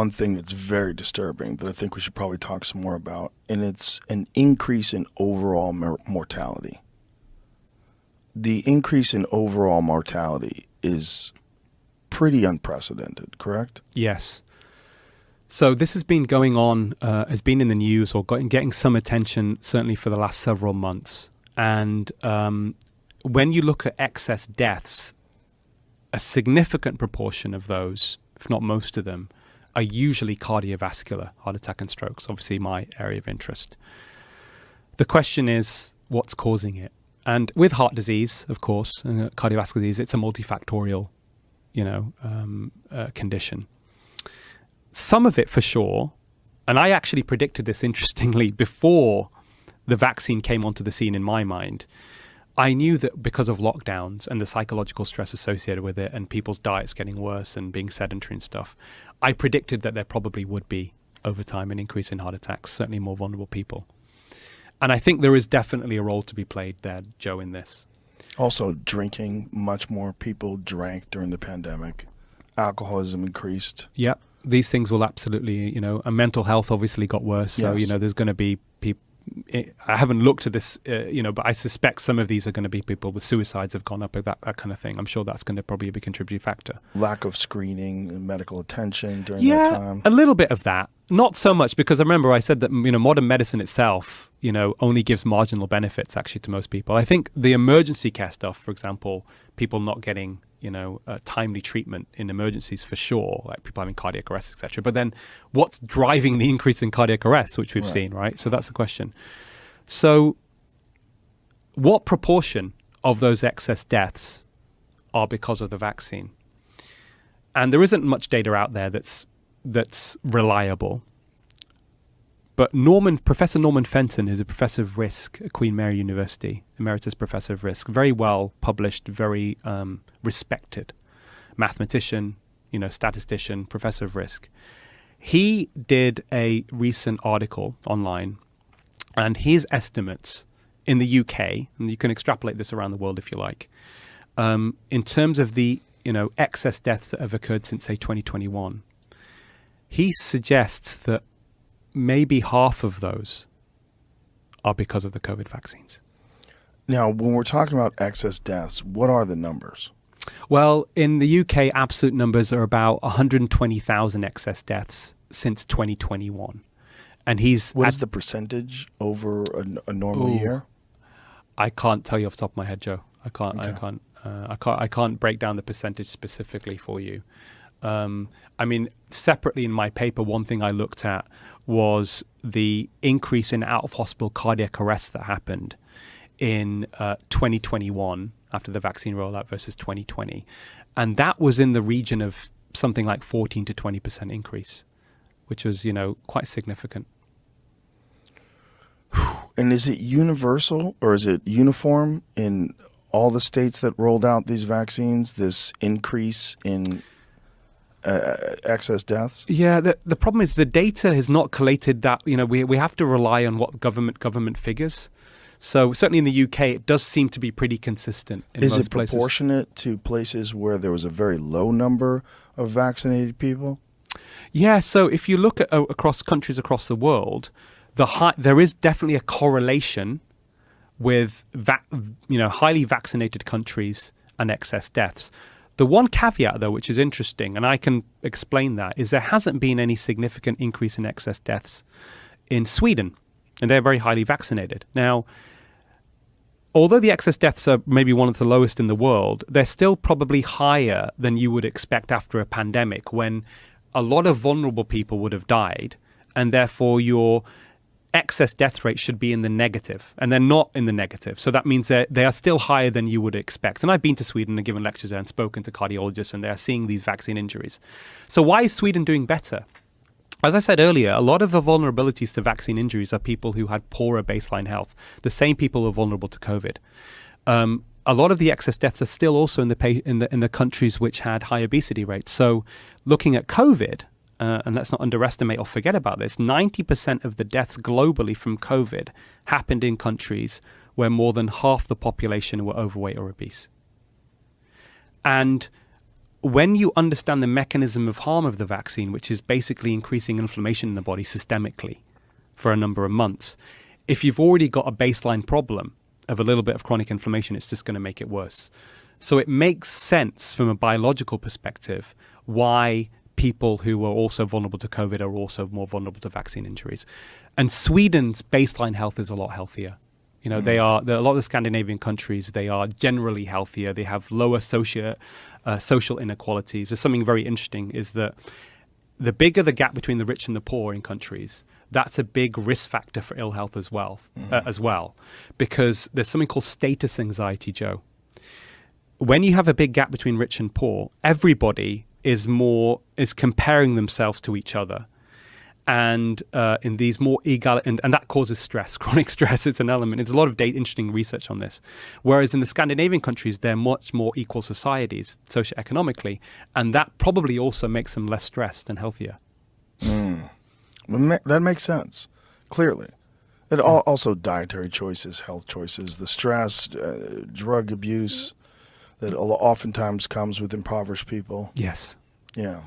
one thing that's very disturbing that I think we should probably talk some more about, and it's an increase in overall mortality. The increase in overall mortality is pretty unprecedented, correct? Yes. So this has been going on, has been in the news or getting some attention certainly for the last several months. And when you look at excess deaths, a significant proportion of those, if not most of them, are usually cardiovascular, heart attack and strokes, obviously my area of interest. The question is, what's causing it? And with heart disease, of course, cardiovascular disease, it's a multifactorial, condition. Some of it for sure, and I actually predicted this interestingly before the vaccine came onto the scene in my mind. I knew that because of lockdowns and the psychological stress associated with it and people's diets getting worse and being sedentary and stuff, I predicted that there probably would be, over time, an increase in heart attacks, certainly more vulnerable people. And I think there is definitely a role to be played there, Joe, in this. Also, drinking, much more people drank during the pandemic. Alcoholism increased. Yeah, these things will absolutely, and mental health obviously got worse. So, Yes. There's going to be people, I haven't looked at this, but I suspect some of these are going to be people with suicides have gone up, that kind of thing. I'm sure that's going to probably be a contributing factor. Lack of screening and medical attention during that time. A little bit of that. Not so much, because I remember I said that, modern medicine itself, only gives marginal benefits actually to most people. I think the emergency care stuff, for example, people not getting, timely treatment in emergencies for sure, like people having cardiac arrests, etc. But then what's driving the increase in cardiac arrests, which we've seen, right? So that's the question. So what proportion of those excess deaths are because of the vaccine? And there isn't much data out there that's reliable. But Professor Norman Fenton, who's a professor of risk at Queen Mary University, emeritus professor of risk, very well published, very respected mathematician, statistician, professor of risk. He did a recent article online, and his estimates in the UK, and you can extrapolate this around the world if you like, in terms of the excess deaths that have occurred since, say, 2021, he suggests that maybe half of those are because of the COVID vaccines. Now, when we're talking about excess deaths, what are the numbers? Well, in the UK, absolute numbers are about 120,000 excess deaths since 2021. And what is the percentage over a normal year? I can't tell you off the top of my head, Joe. I can't break down the percentage specifically for you. Separately in my paper, one thing I looked at was the increase in out-of-hospital cardiac arrests that happened in 2021 after the vaccine rollout versus 2020. And that was in the region of something like 14 to 20% increase, which was, quite significant. And is it universal or is it uniform in all the states that rolled out these vaccines, this increase in excess deaths? Yeah, the problem is the data has not collated that. We have to rely on what government figures. So certainly in the UK, it does seem to be pretty consistent in most places. Is it proportionate to places where there was a very low number of vaccinated people? Yeah, so if you look at across countries across the world, there is definitely a correlation with highly vaccinated countries and excess deaths. The one caveat, though, which is interesting, and I can explain that, is there hasn't been any significant increase in excess deaths in Sweden, and they're very highly vaccinated. Now, although the excess deaths are maybe one of the lowest in the world, they're still probably higher than you would expect after a pandemic, when a lot of vulnerable people would have died, and therefore your excess death rate should be in the negative, and they're not in the negative. So that means they are still higher than you would expect. And I've been to Sweden and given lectures there and spoken to cardiologists, and they are seeing these vaccine injuries. So why is Sweden doing better? As I said earlier, a lot of the vulnerabilities to vaccine injuries are people who had poorer baseline health, the same people who are vulnerable to COVID. A lot of the excess deaths are still also in the countries which had high obesity rates. So looking at COVID, and let's not underestimate or forget about this, 90% of the deaths globally from COVID happened in countries where more than half the population were overweight or obese. And when you understand the mechanism of harm of the vaccine, which is basically increasing inflammation in the body systemically for a number of months, if you've already got a baseline problem of a little bit of chronic inflammation, it's just going to make it worse. So it makes sense from a biological perspective why people who are also vulnerable to COVID are also more vulnerable to vaccine injuries. And Sweden's baseline health is a lot healthier. You know, a lot of the Scandinavian countries, they are generally healthier. They have lower social inequalities. There's something very interesting is that the bigger the gap between the rich and the poor in countries, that's a big risk factor for ill health as well, because there's something called status anxiety, Joe. When you have a big gap between rich and poor, everybody is comparing themselves to each other. And in these more and that causes stress, chronic stress. It's an element. There's a lot of interesting research on this. Whereas in the Scandinavian countries, they're much more equal societies socioeconomically, and that probably also makes them less stressed and healthier. That makes sense, clearly. And also dietary choices, health choices, the stress, drug abuse that oftentimes comes with impoverished people. Yes. Yeah.